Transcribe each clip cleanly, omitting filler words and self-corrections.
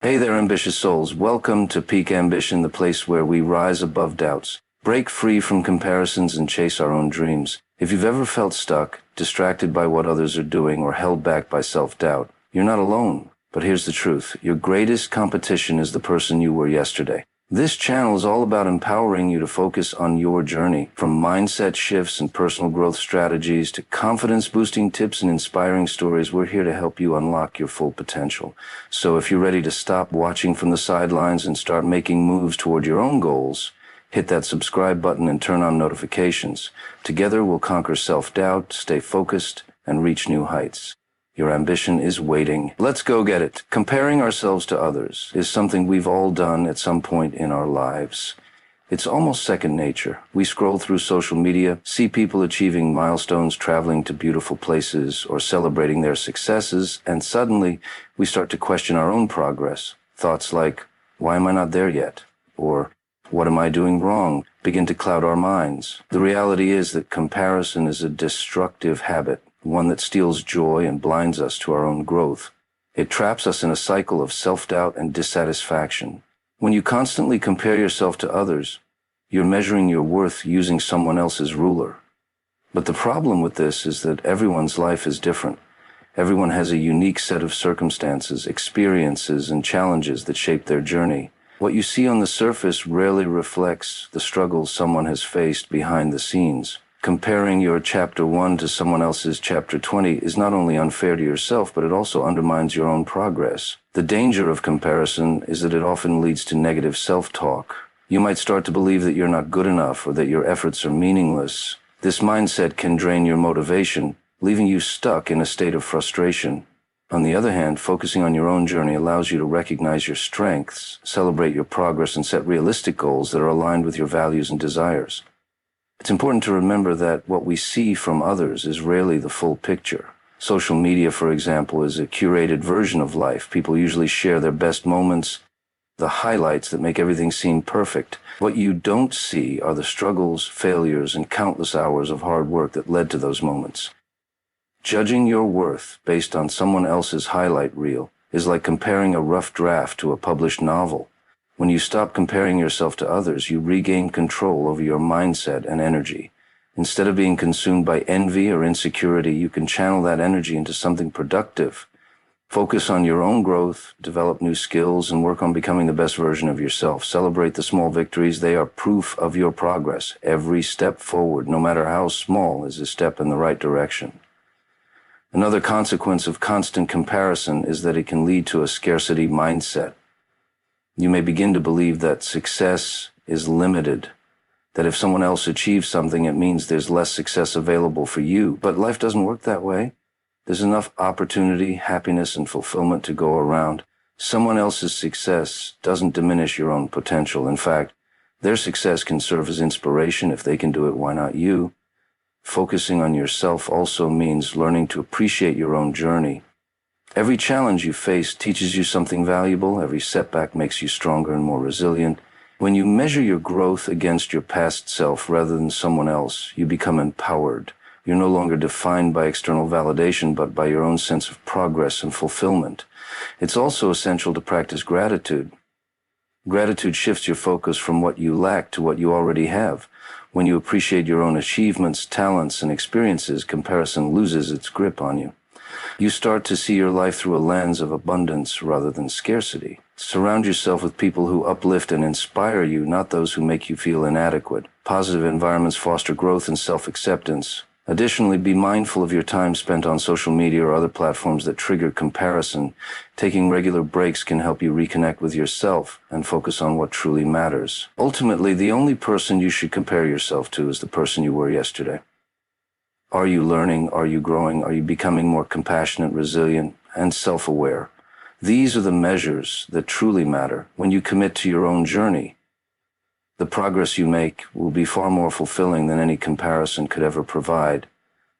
Hey there, ambitious souls. Welcome to Peak Ambition, the place where we rise above doubts, break free from comparisons, and chase our own dreams. If you've ever felt stuck, distracted by what others are doing, or held back by self-doubt, you're not alone. But here's the truth. Your greatest competition is the person you were yesterday. This channel is all about empowering you to focus on your journey, from mindset shifts and personal growth strategies to confidence-boosting tips and inspiring stories. We're here to help you unlock your full potential. So if you're ready to stop watching from the sidelines and start making moves toward your own goals, hit that subscribe button and turn on notifications. Together we'll conquer self-doubt, stay focused, and reach new heights. Your ambition is waiting. Let's go get it. Comparing ourselves to others is something we've all done at some point in our lives. It's almost second nature. We scroll through social media, see people achieving milestones, traveling to beautiful places, or celebrating their successes, and suddenly we start to question our own progress. Thoughts like, why am I not there yet? Or, what am I doing wrong? Begin to cloud our minds. The reality is that comparison is a destructive habit, one that steals joy and blinds us to our own growth. It traps us in a cycle of self-doubt and dissatisfaction. When you constantly compare yourself to others, you're measuring your worth using someone else's ruler. But the problem with this is that everyone's life is different. Everyone has a unique set of circumstances, experiences, and challenges that shape their journey. What you see on the surface rarely reflects the struggles someone has faced behind the scenes. Comparing your chapter 1 to someone else's chapter 20 is not only unfair to yourself, but it also undermines your own progress. The danger of comparison is that it often leads to negative self-talk. You might start to believe that you're not good enough or that your efforts are meaningless. This mindset can drain your motivation, leaving you stuck in a state of frustration. On the other hand, focusing on your own journey allows you to recognize your strengths, celebrate your progress, and set realistic goals that are aligned with your values and desires. It's important to remember that what we see from others is rarely the full picture. Social media, for example, is a curated version of life. People usually share their best moments, the highlights that make everything seem perfect. What you don't see are the struggles, failures, and countless hours of hard work that led to those moments. Judging your worth based on someone else's highlight reel is like comparing a rough draft to a published novel. When you stop comparing yourself to others, you regain control over your mindset and energy. Instead of being consumed by envy or insecurity, you can channel that energy into something productive. Focus on your own growth, develop new skills, and work on becoming the best version of yourself. Celebrate the small victories. They are proof of your progress. Every step forward, no matter how small, is a step in the right direction. Another consequence of constant comparison is that it can lead to a scarcity mindset. You may begin to believe that success is limited, that if someone else achieves something, it means there's less success available for you. But life doesn't work that way. There's enough opportunity, happiness, and fulfillment to go around. Someone else's success doesn't diminish your own potential. In fact, their success can serve as inspiration. If they can do it, why not you? Focusing on yourself also means learning to appreciate your own journey. Every challenge you face teaches you something valuable. Every setback makes you stronger and more resilient. When you measure your growth against your past self rather than someone else, you become empowered. You're no longer defined by external validation, but by your own sense of progress and fulfillment. It's also essential to practice gratitude. Gratitude shifts your focus from what you lack to what you already have. When you appreciate your own achievements, talents, and experiences, comparison loses its grip on you. You start to see your life through a lens of abundance rather than scarcity. Surround yourself with people who uplift and inspire you, not those who make you feel inadequate. Positive environments foster growth and self-acceptance. Additionally, be mindful of your time spent on social media or other platforms that trigger comparison. Taking regular breaks can help you reconnect with yourself and focus on what truly matters. Ultimately, the only person you should compare yourself to is the person you were yesterday. Are you learning? Are you growing? Are you becoming more compassionate, resilient, and self-aware? These are the measures that truly matter. When you commit to your own journey, the progress you make will be far more fulfilling than any comparison could ever provide.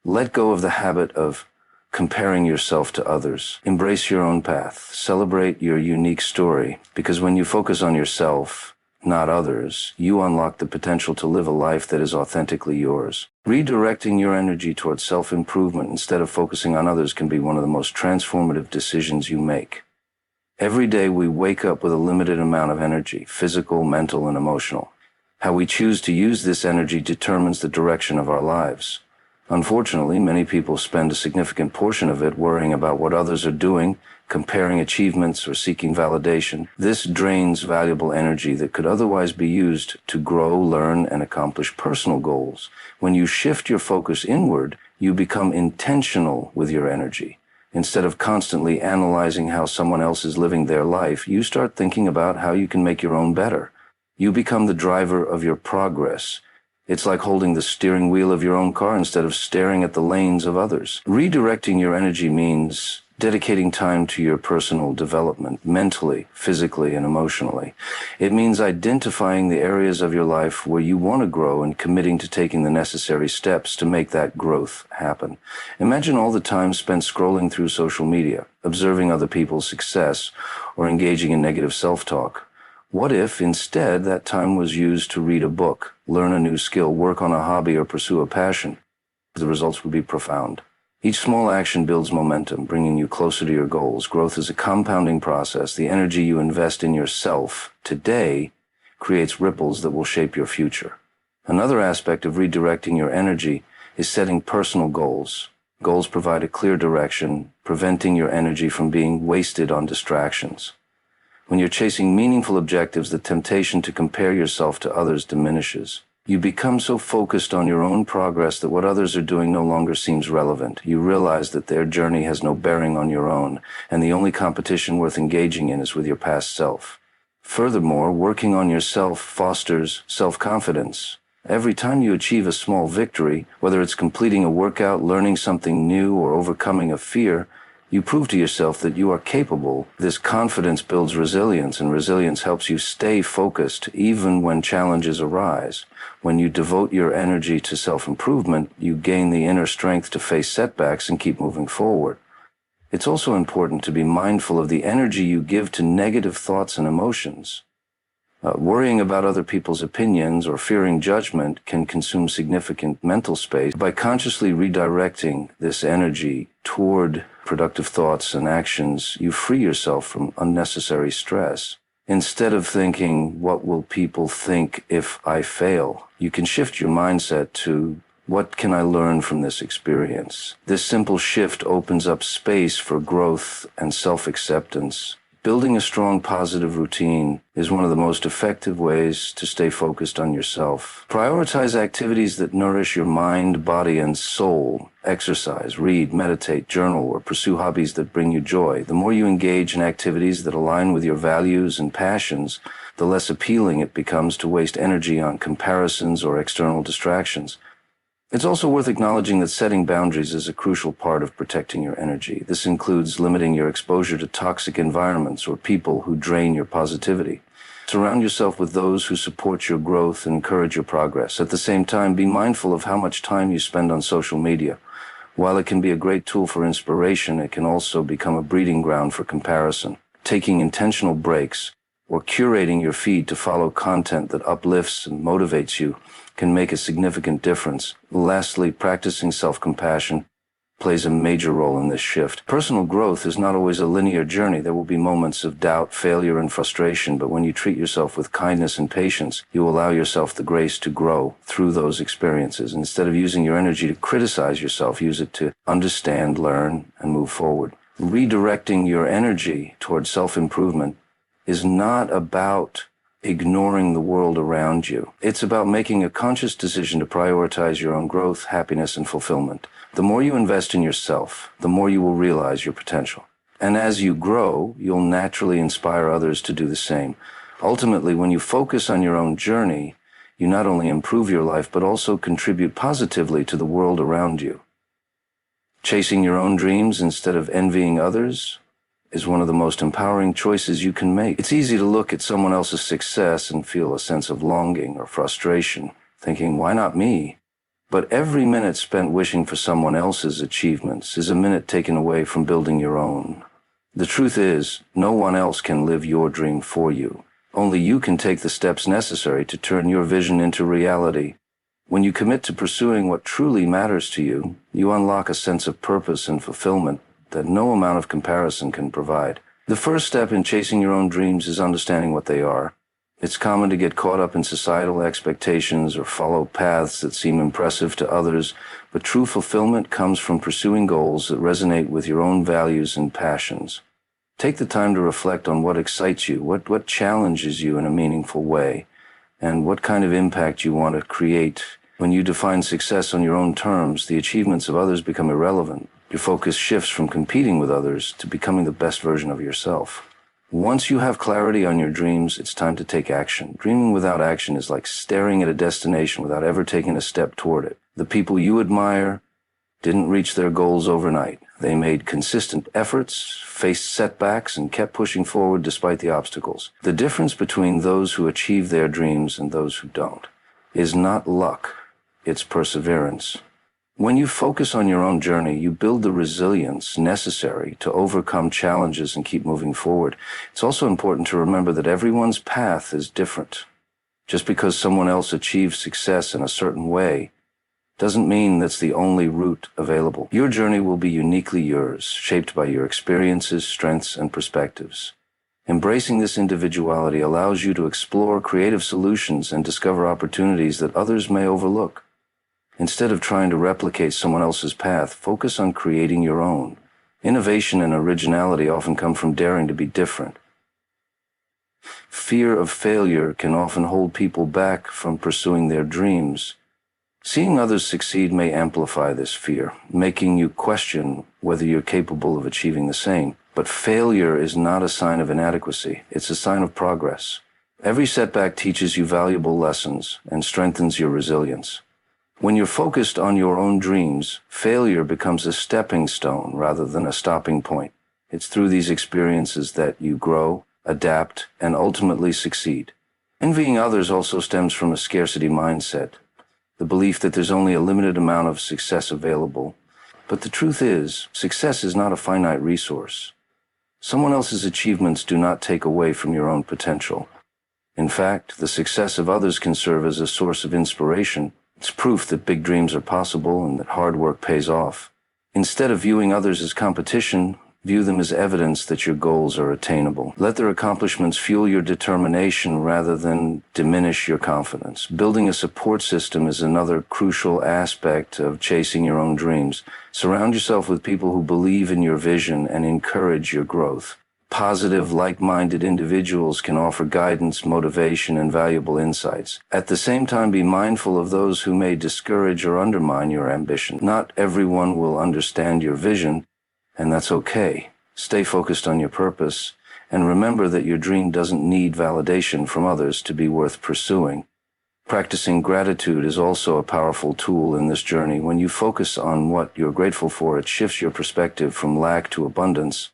Let go of the habit of comparing yourself to others. Embrace your own path. Celebrate your unique story, because when you focus on yourself, not others, you unlock the potential to live a life that is authentically yours. Redirecting your energy towards self-improvement instead of focusing on others can be one of the most transformative decisions you make. Every day we wake up with a limited amount of energy, physical, mental, and emotional. How we choose to use this energy determines the direction of our lives. Unfortunately, many people spend a significant portion of it worrying about what others are doing, comparing achievements, or seeking validation. This drains valuable energy that could otherwise be used to grow, learn, and accomplish personal goals. When you shift your focus inward, you become intentional with your energy. Instead of constantly analyzing how someone else is living their life, you start thinking about how you can make your own better. You become the driver of your progress. It's like holding the steering wheel of your own car instead of staring at the lanes of others. Redirecting your energy means dedicating time to your personal development, mentally, physically, and emotionally. It means identifying the areas of your life where you want to grow and committing to taking the necessary steps to make that growth happen. Imagine all the time spent scrolling through social media, observing other people's success, or engaging in negative self-talk. What if, instead, that time was used to read a book, learn a new skill, work on a hobby, or pursue a passion? The results would be profound. Each small action builds momentum, bringing you closer to your goals. Growth is a compounding process. The energy you invest in yourself today creates ripples that will shape your future. Another aspect of redirecting your energy is setting personal goals. Goals provide a clear direction, preventing your energy from being wasted on distractions. When you're chasing meaningful objectives, the temptation to compare yourself to others diminishes. You become so focused on your own progress that what others are doing no longer seems relevant. You realize that their journey has no bearing on your own, and the only competition worth engaging in is with your past self. Furthermore, working on yourself fosters self-confidence. Every time you achieve a small victory, whether it's completing a workout, learning something new, or overcoming a fear, you prove to yourself that you are capable. This confidence builds resilience, and resilience helps you stay focused even when challenges arise. When you devote your energy to self-improvement, you gain the inner strength to face setbacks and keep moving forward. It's also important to be mindful of the energy you give to negative thoughts and emotions. Worrying about other people's opinions or fearing judgment can consume significant mental space. By consciously redirecting this energy toward productive thoughts and actions, you free yourself from unnecessary stress. Instead of thinking, "What will people think if I fail?" you can shift your mindset to, "What can I learn from this experience?" This simple shift opens up space for growth and self-acceptance. Building a strong positive routine is one of the most effective ways to stay focused on yourself. Prioritize activities that nourish your mind, body, and soul. Exercise, read, meditate, journal, or pursue hobbies that bring you joy. The more you engage in activities that align with your values and passions, the less appealing it becomes to waste energy on comparisons or external distractions. It's also worth acknowledging that setting boundaries is a crucial part of protecting your energy. This includes limiting your exposure to toxic environments or people who drain your positivity. Surround yourself with those who support your growth and encourage your progress. At the same time, be mindful of how much time you spend on social media. While it can be a great tool for inspiration, it can also become a breeding ground for comparison. Taking intentional breaks or curating your feed to follow content that uplifts and motivates you can make a significant difference. Lastly, practicing self-compassion plays a major role in this shift. Personal growth is not always a linear journey. There will be moments of doubt, failure, and frustration, but when you treat yourself with kindness and patience, you allow yourself the grace to grow through those experiences. Instead of using your energy to criticize yourself, use it to understand, learn, and move forward. Redirecting your energy towards self-improvement is not about ignoring the world around you. It's about making a conscious decision to prioritize your own growth, happiness, and fulfillment. The more you invest in yourself, the more you will realize your potential. And as you grow, you'll naturally inspire others to do the same. Ultimately, when you focus on your own journey, you not only improve your life, but also contribute positively to the world around you. Chasing your own dreams instead of envying others is one of the most empowering choices you can make. It's easy to look at someone else's success and feel a sense of longing or frustration, thinking, "Why not me?" But every minute spent wishing for someone else's achievements is a minute taken away from building your own. The truth is, no one else can live your dream for you. Only you can take the steps necessary to turn your vision into reality. When you commit to pursuing what truly matters to you, you unlock a sense of purpose and fulfillment that no amount of comparison can provide. The first step in chasing your own dreams is understanding what they are. It's common to get caught up in societal expectations or follow paths that seem impressive to others, but true fulfillment comes from pursuing goals that resonate with your own values and passions. Take the time to reflect on what excites you, what challenges you in a meaningful way, and what kind of impact you want to create. When you define success on your own terms, the achievements of others become irrelevant. Your focus shifts from competing with others to becoming the best version of yourself. Once you have clarity on your dreams, it's time to take action. Dreaming without action is like staring at a destination without ever taking a step toward it. The people you admire didn't reach their goals overnight. They made consistent efforts, faced setbacks, and kept pushing forward despite the obstacles. The difference between those who achieve their dreams and those who don't is not luck, it's perseverance. When you focus on your own journey, you build the resilience necessary to overcome challenges and keep moving forward. It's also important to remember that everyone's path is different. Just because someone else achieves success in a certain way doesn't mean that's the only route available. Your journey will be uniquely yours, shaped by your experiences, strengths, and perspectives. Embracing this individuality allows you to explore creative solutions and discover opportunities that others may overlook. Instead of trying to replicate someone else's path, focus on creating your own. Innovation and originality often come from daring to be different. Fear of failure can often hold people back from pursuing their dreams. Seeing others succeed may amplify this fear, making you question whether you're capable of achieving the same. But failure is not a sign of inadequacy, it's a sign of progress. Every setback teaches you valuable lessons and strengthens your resilience. When you're focused on your own dreams, failure becomes a stepping stone rather than a stopping point. It's through these experiences that you grow, adapt, and ultimately succeed. Envying others also stems from a scarcity mindset, the belief that there's only a limited amount of success available. But the truth is, success is not a finite resource. Someone else's achievements do not take away from your own potential. In fact, the success of others can serve as a source of inspiration. It's proof that big dreams are possible and that hard work pays off. Instead of viewing others as competition, view them as evidence that your goals are attainable. Let their accomplishments fuel your determination rather than diminish your confidence. Building a support system is another crucial aspect of chasing your own dreams. Surround yourself with people who believe in your vision and encourage your growth. Positive, like-minded individuals can offer guidance, motivation, and valuable insights. At the same time, be mindful of those who may discourage or undermine your ambition. Not everyone will understand your vision, and that's okay. Stay focused on your purpose, and remember that your dream doesn't need validation from others to be worth pursuing. Practicing gratitude is also a powerful tool in this journey. When you focus on what you're grateful for, it shifts your perspective from lack to abundance.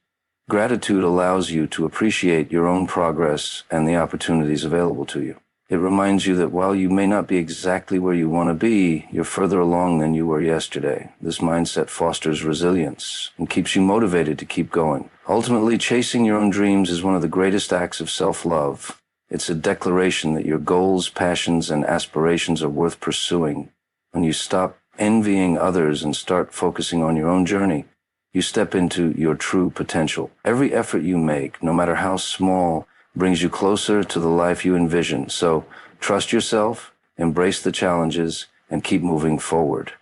Gratitude allows you to appreciate your own progress and the opportunities available to you. It reminds you that while you may not be exactly where you want to be, you're further along than you were yesterday. This mindset fosters resilience and keeps you motivated to keep going. Ultimately, chasing your own dreams is one of the greatest acts of self-love. It's a declaration that your goals, passions, and aspirations are worth pursuing. When you stop envying others and start focusing on your own journey, you step into your true potential. Every effort you make, no matter how small, brings you closer to the life you envision. So trust yourself, embrace the challenges, and keep moving forward.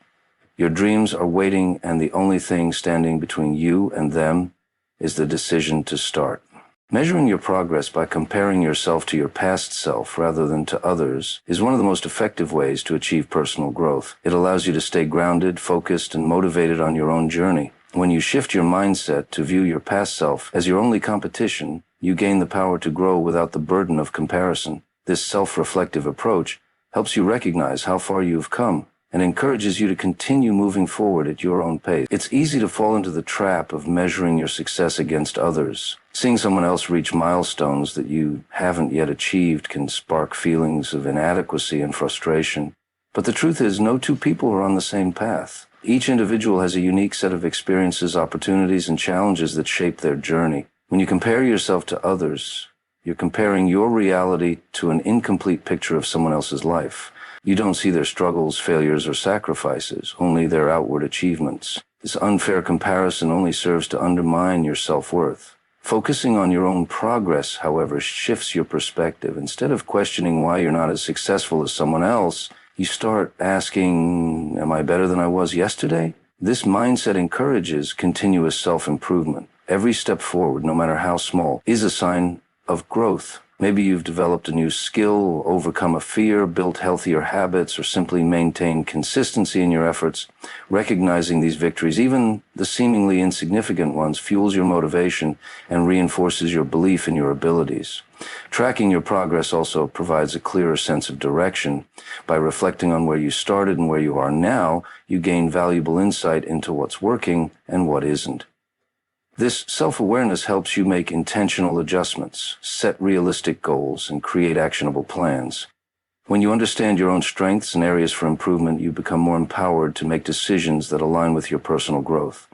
Your dreams are waiting, and the only thing standing between you and them is the decision to start. Measuring your progress by comparing yourself to your past self rather than to others is one of the most effective ways to achieve personal growth. It allows you to stay grounded, focused, and motivated on your own journey. When you shift your mindset to view your past self as your only competition, you gain the power to grow without the burden of comparison. This self-reflective approach helps you recognize how far you've come and encourages you to continue moving forward at your own pace. It's easy to fall into the trap of measuring your success against others. Seeing someone else reach milestones that you haven't yet achieved can spark feelings of inadequacy and frustration. But the truth is, no two people are on the same path. Each individual has a unique set of experiences, opportunities, and challenges that shape their journey. When you compare yourself to others, you're comparing your reality to an incomplete picture of someone else's life. You don't see their struggles, failures, or sacrifices, only their outward achievements. This unfair comparison only serves to undermine your self-worth. Focusing on your own progress, however, shifts your perspective. Instead of questioning why you're not as successful as someone else, you start asking, am I better than I was yesterday? This mindset encourages continuous self-improvement. Every step forward, no matter how small, is a sign of growth. Maybe you've developed a new skill, overcome a fear, built healthier habits, or simply maintained consistency in your efforts. Recognizing these victories, even the seemingly insignificant ones, fuels your motivation and reinforces your belief in your abilities. Tracking your progress also provides a clearer sense of direction. By reflecting on where you started and where you are now, you gain valuable insight into what's working and what isn't. This self-awareness helps you make intentional adjustments, set realistic goals, and create actionable plans. When you understand your own strengths and areas for improvement, you become more empowered to make decisions that align with your personal growth.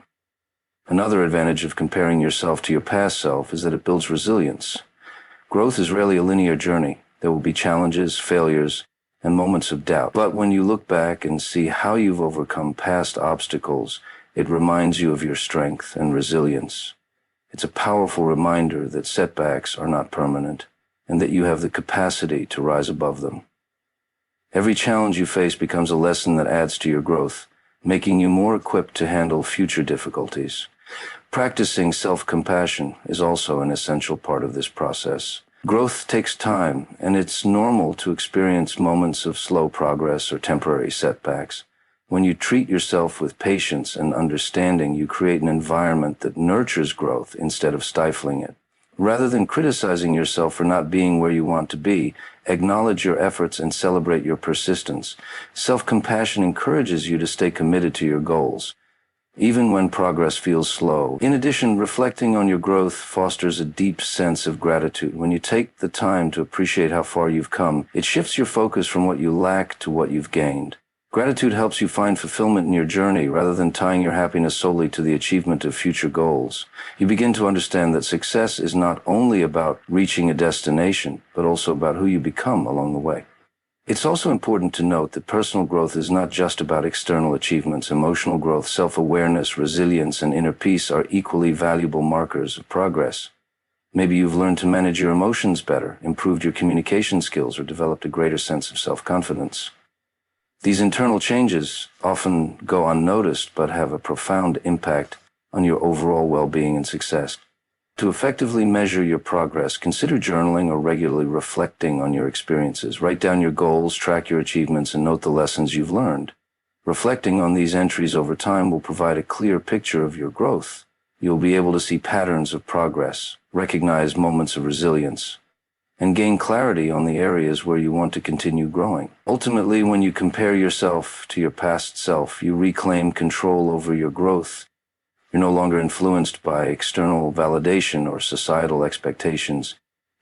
Another advantage of comparing yourself to your past self is that it builds resilience. Growth is rarely a linear journey. There will be challenges, failures, and moments of doubt. But when you look back and see how you've overcome past obstacles, it reminds you of your strength and resilience. It's a powerful reminder that setbacks are not permanent and that you have the capacity to rise above them. Every challenge you face becomes a lesson that adds to your growth, making you more equipped to handle future difficulties. Practicing self-compassion is also an essential part of this process. Growth takes time, and it's normal to experience moments of slow progress or temporary setbacks. When you treat yourself with patience and understanding, you create an environment that nurtures growth instead of stifling it. Rather than criticizing yourself for not being where you want to be, acknowledge your efforts and celebrate your persistence. Self-compassion encourages you to stay committed to your goals, even when progress feels slow. In addition, reflecting on your growth fosters a deep sense of gratitude. When you take the time to appreciate how far you've come, it shifts your focus from what you lack to what you've gained. Gratitude helps you find fulfillment in your journey rather than tying your happiness solely to the achievement of future goals. You begin to understand that success is not only about reaching a destination, but also about who you become along the way. It's also important to note that personal growth is not just about external achievements. Emotional growth, self-awareness, resilience, and inner peace are equally valuable markers of progress. Maybe you've learned to manage your emotions better, improved your communication skills, or developed a greater sense of self-confidence. These internal changes often go unnoticed but have a profound impact on your overall well-being and success. To effectively measure your progress, consider journaling or regularly reflecting on your experiences. Write down your goals, track your achievements, and note the lessons you've learned. Reflecting on these entries over time will provide a clear picture of your growth. You'll be able to see patterns of progress, recognize moments of resilience, and gain clarity on the areas where you want to continue growing. Ultimately, when you compare yourself to your past self, you reclaim control over your growth. You're no longer influenced by external validation or societal expectations.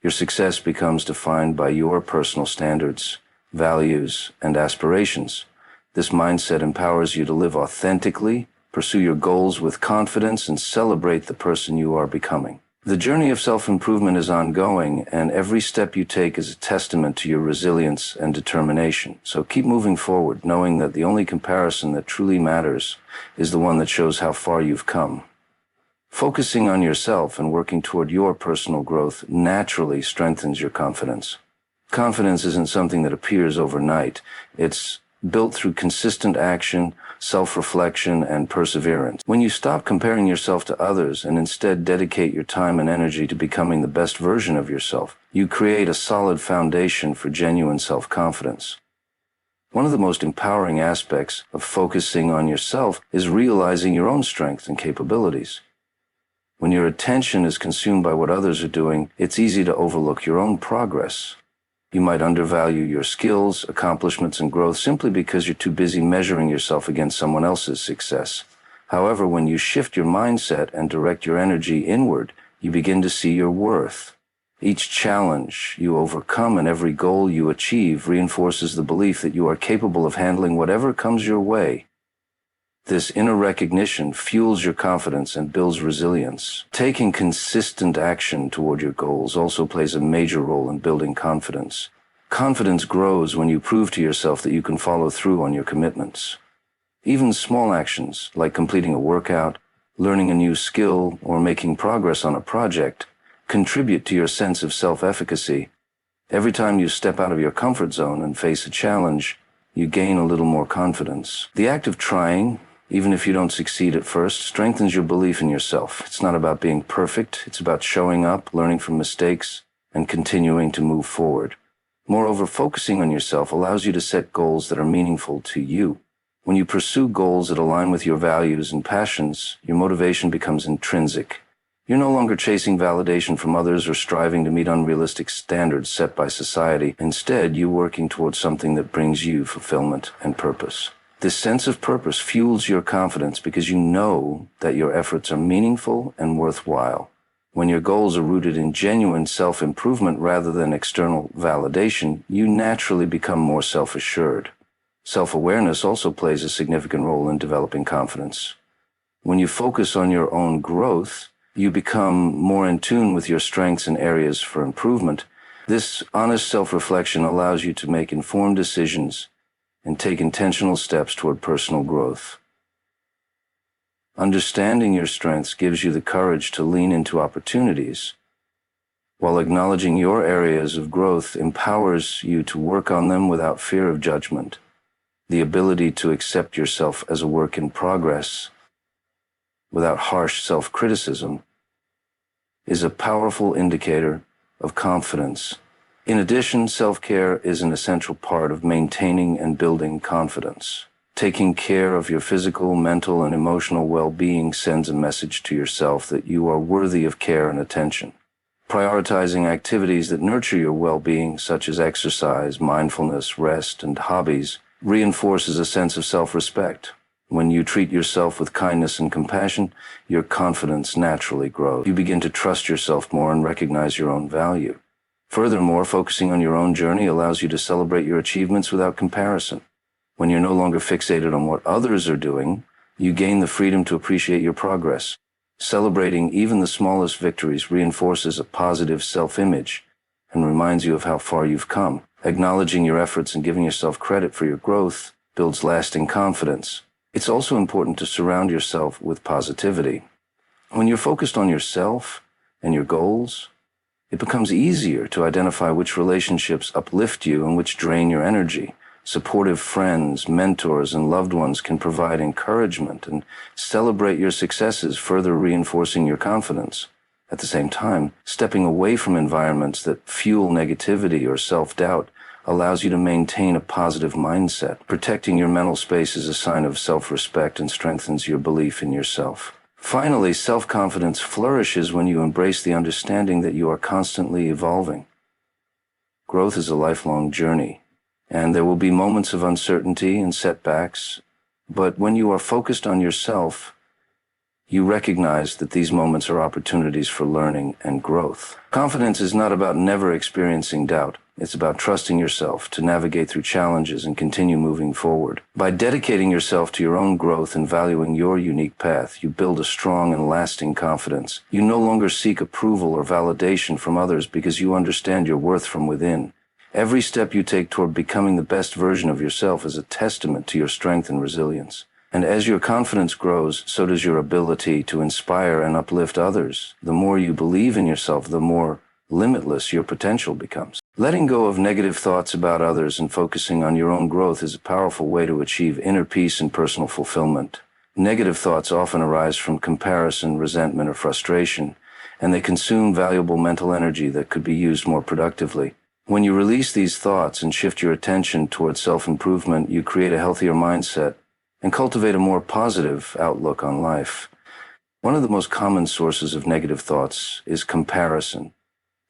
Your success becomes defined by your personal standards, values, and aspirations. This mindset empowers you to live authentically, pursue your goals with confidence, and celebrate the person you are becoming. The journey of self-improvement is ongoing, and every step you take is a testament to your resilience and determination. So keep moving forward, knowing that the only comparison that truly matters is the one that shows how far you've come. Focusing on yourself and working toward your personal growth naturally strengthens your confidence. Confidence isn't something that appears overnight. It's built through consistent action, self-reflection, and perseverance. When you stop comparing yourself to others and instead dedicate your time and energy to becoming the best version of yourself, you create a solid foundation for genuine self-confidence. One of the most empowering aspects of focusing on yourself is realizing your own strengths and capabilities. When your attention is consumed by what others are doing, it's easy to overlook your own progress. You might undervalue your skills, accomplishments, and growth simply because you're too busy measuring yourself against someone else's success. However, when you shift your mindset and direct your energy inward, you begin to see your worth. Each challenge you overcome and every goal you achieve reinforces the belief that you are capable of handling whatever comes your way. This inner recognition fuels your confidence and builds resilience. Taking consistent action toward your goals also plays a major role in building confidence. Confidence grows when you prove to yourself that you can follow through on your commitments. Even small actions, like completing a workout, learning a new skill, or making progress on a project contribute to your sense of self-efficacy. Every time you step out of your comfort zone and face a challenge, you gain a little more confidence. The act of trying, even if you don't succeed at first, strengthens your belief in yourself. It's not about being perfect. It's about showing up, learning from mistakes, and continuing to move forward. Moreover, focusing on yourself allows you to set goals that are meaningful to you. When you pursue goals that align with your values and passions, your motivation becomes intrinsic. You're no longer chasing validation from others or striving to meet unrealistic standards set by society. Instead, you're working towards something that brings you fulfillment and purpose. This sense of purpose fuels your confidence because you know that your efforts are meaningful and worthwhile. When your goals are rooted in genuine self-improvement rather than external validation, you naturally become more self-assured. Self-awareness also plays a significant role in developing confidence. When you focus on your own growth, you become more in tune with your strengths and areas for improvement. This honest self-reflection allows you to make informed decisions and take intentional steps toward personal growth. Understanding your strengths gives you the courage to lean into opportunities, while acknowledging your areas of growth empowers you to work on them without fear of judgment. The ability to accept yourself as a work in progress, without harsh self-criticism, is a powerful indicator of confidence. In addition, self-care is an essential part of maintaining and building confidence. Taking care of your physical, mental, and emotional well-being sends a message to yourself that you are worthy of care and attention. Prioritizing activities that nurture your well-being, such as exercise, mindfulness, rest, and hobbies, reinforces a sense of self-respect. When you treat yourself with kindness and compassion, your confidence naturally grows. You begin to trust yourself more and recognize your own value. Furthermore, focusing on your own journey allows you to celebrate your achievements without comparison. When you're no longer fixated on what others are doing, you gain the freedom to appreciate your progress. Celebrating even the smallest victories reinforces a positive self-image and reminds you of how far you've come. Acknowledging your efforts and giving yourself credit for your growth builds lasting confidence. It's also important to surround yourself with positivity. When you're focused on yourself and your goals, it becomes easier to identify which relationships uplift you and which drain your energy. Supportive friends, mentors, and loved ones can provide encouragement and celebrate your successes, further reinforcing your confidence. At the same time, stepping away from environments that fuel negativity or self-doubt allows you to maintain a positive mindset. Protecting your mental space is a sign of self-respect and strengthens your belief in yourself. Finally, self-confidence flourishes when you embrace the understanding that you are constantly evolving. Growth is a lifelong journey, and there will be moments of uncertainty and setbacks, but when you are focused on yourself, you recognize that these moments are opportunities for learning and growth. Confidence is not about never experiencing doubt. It's about trusting yourself to navigate through challenges and continue moving forward. By dedicating yourself to your own growth and valuing your unique path, you build a strong and lasting confidence. You no longer seek approval or validation from others because you understand your worth from within. Every step you take toward becoming the best version of yourself is a testament to your strength and resilience. And as your confidence grows, so does your ability to inspire and uplift others. The more you believe in yourself, the more limitless your potential becomes. Letting go of negative thoughts about others and focusing on your own growth is a powerful way to achieve inner peace and personal fulfillment. Negative thoughts often arise from comparison, resentment, or frustration, and they consume valuable mental energy that could be used more productively. When you release these thoughts and shift your attention towards self-improvement, you create a healthier mindset and cultivate a more positive outlook on life. One of the most common sources of negative thoughts is comparison.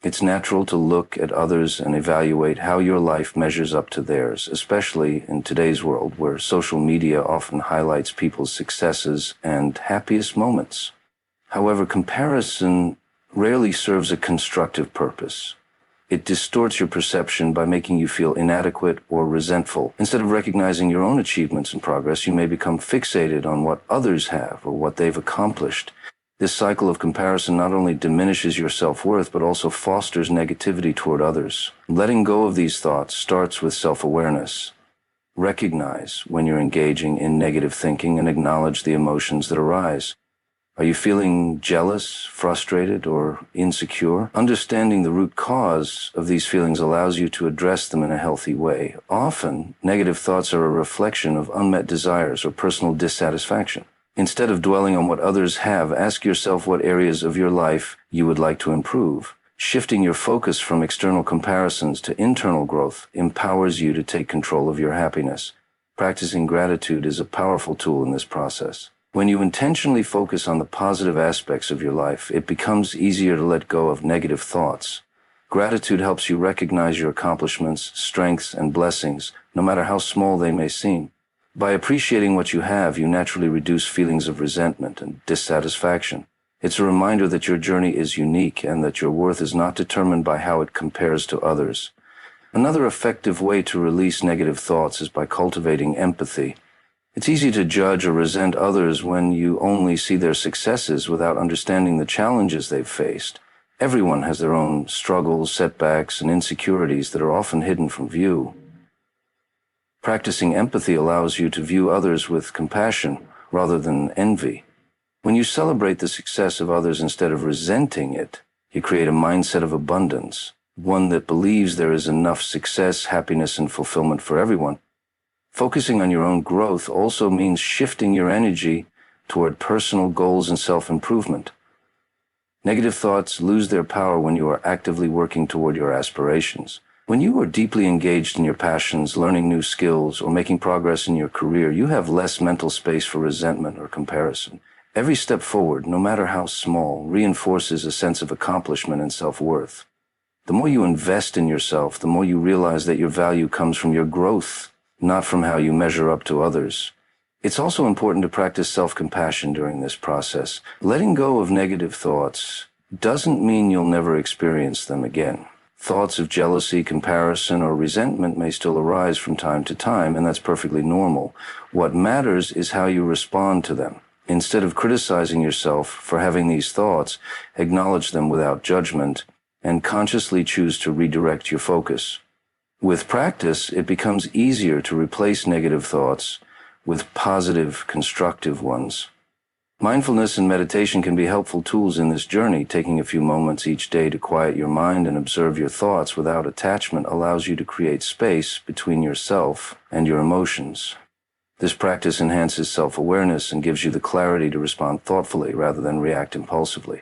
It's natural to look at others and evaluate how your life measures up to theirs, especially in today's world where social media often highlights people's successes and happiest moments. However, comparison rarely serves a constructive purpose. It distorts your perception by making you feel inadequate or resentful. Instead of recognizing your own achievements and progress, you may become fixated on what others have or what they've accomplished. This cycle of comparison not only diminishes your self-worth, but also fosters negativity toward others. Letting go of these thoughts starts with self-awareness. Recognize when you're engaging in negative thinking and acknowledge the emotions that arise. Are you feeling jealous, frustrated, or insecure? Understanding the root cause of these feelings allows you to address them in a healthy way. Often, negative thoughts are a reflection of unmet desires or personal dissatisfaction. Instead of dwelling on what others have, ask yourself what areas of your life you would like to improve. Shifting your focus from external comparisons to internal growth empowers you to take control of your happiness. Practicing gratitude is a powerful tool in this process. When you intentionally focus on the positive aspects of your life, it becomes easier to let go of negative thoughts. Gratitude helps you recognize your accomplishments, strengths, and blessings, no matter how small they may seem. By appreciating what you have, you naturally reduce feelings of resentment and dissatisfaction. It's a reminder that your journey is unique and that your worth is not determined by how it compares to others. Another effective way to release negative thoughts is by cultivating empathy. It's easy to judge or resent others when you only see their successes without understanding the challenges they've faced. Everyone has their own struggles, setbacks, and insecurities that are often hidden from view. Practicing empathy allows you to view others with compassion rather than envy. When you celebrate the success of others instead of resenting it, you create a mindset of abundance, one that believes there is enough success, happiness, and fulfillment for everyone. Focusing on your own growth also means shifting your energy toward personal goals and self-improvement. Negative thoughts lose their power when you are actively working toward your aspirations. When you are deeply engaged in your passions, learning new skills, or making progress in your career, you have less mental space for resentment or comparison. Every step forward, no matter how small, reinforces a sense of accomplishment and self-worth. The more you invest in yourself, the more you realize that your value comes from your growth, not from how you measure up to others. It's also important to practice self-compassion during this process. Letting go of negative thoughts doesn't mean you'll never experience them again. Thoughts of jealousy, comparison, or resentment may still arise from time to time, and that's perfectly normal. What matters is how you respond to them. Instead of criticizing yourself for having these thoughts, acknowledge them without judgment and consciously choose to redirect your focus. With practice, it becomes easier to replace negative thoughts with positive, constructive ones. Mindfulness and meditation can be helpful tools in this journey. Taking a few moments each day to quiet your mind and observe your thoughts without attachment allows you to create space between yourself and your emotions. This practice enhances self-awareness and gives you the clarity to respond thoughtfully rather than react impulsively.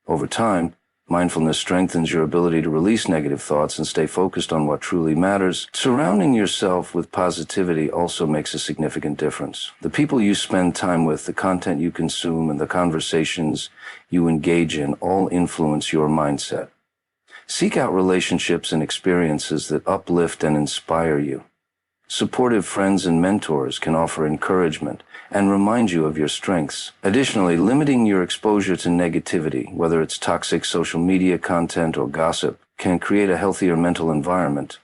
Over time, mindfulness strengthens your ability to release negative thoughts and stay focused on what truly matters. Surrounding yourself with positivity also makes a significant difference. The people you spend time with, the content you consume, and the conversations you engage in all influence your mindset. Seek out relationships and experiences that uplift and inspire you. Supportive friends and mentors can offer encouragement and remind you of your strengths. Additionally, limiting your exposure to negativity, whether it's toxic social media content or gossip, can create a healthier mental environment.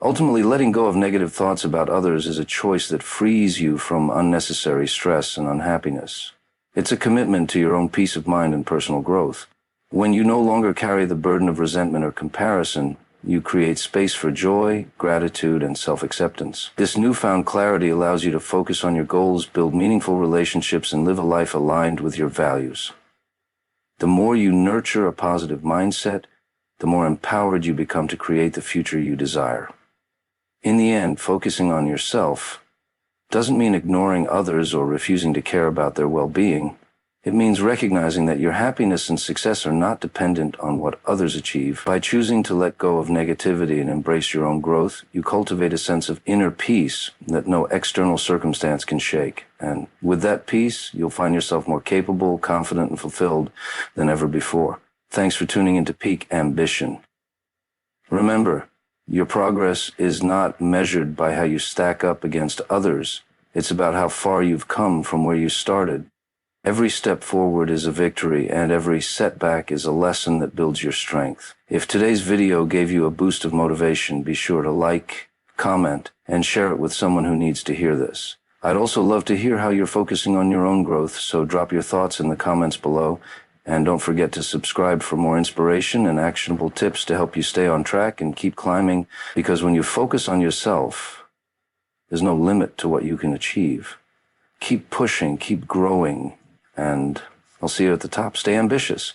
Ultimately, letting go of negative thoughts about others is a choice that frees you from unnecessary stress and unhappiness. It's a commitment to your own peace of mind and personal growth. When you no longer carry the burden of resentment or comparison, you create space for joy, gratitude, and self-acceptance. This newfound clarity allows you to focus on your goals, build meaningful relationships, and live a life aligned with your values. The more you nurture a positive mindset, the more empowered you become to create the future you desire. In the end, focusing on yourself doesn't mean ignoring others or refusing to care about their well-being. It means recognizing that your happiness and success are not dependent on what others achieve. By choosing to let go of negativity and embrace your own growth, you cultivate a sense of inner peace that no external circumstance can shake. And with that peace, you'll find yourself more capable, confident, and fulfilled than ever before. Thanks for tuning into Peak Ambition. Remember, your progress is not measured by how you stack up against others. It's about how far you've come from where you started. Every step forward is a victory, and every setback is a lesson that builds your strength. If today's video gave you a boost of motivation, be sure to like, comment, and share it with someone who needs to hear this. I'd also love to hear how you're focusing on your own growth, so drop your thoughts in the comments below, and don't forget to subscribe for more inspiration and actionable tips to help you stay on track and keep climbing, because when you focus on yourself, there's no limit to what you can achieve. Keep pushing, keep growing, and I'll see you at the top. Stay ambitious.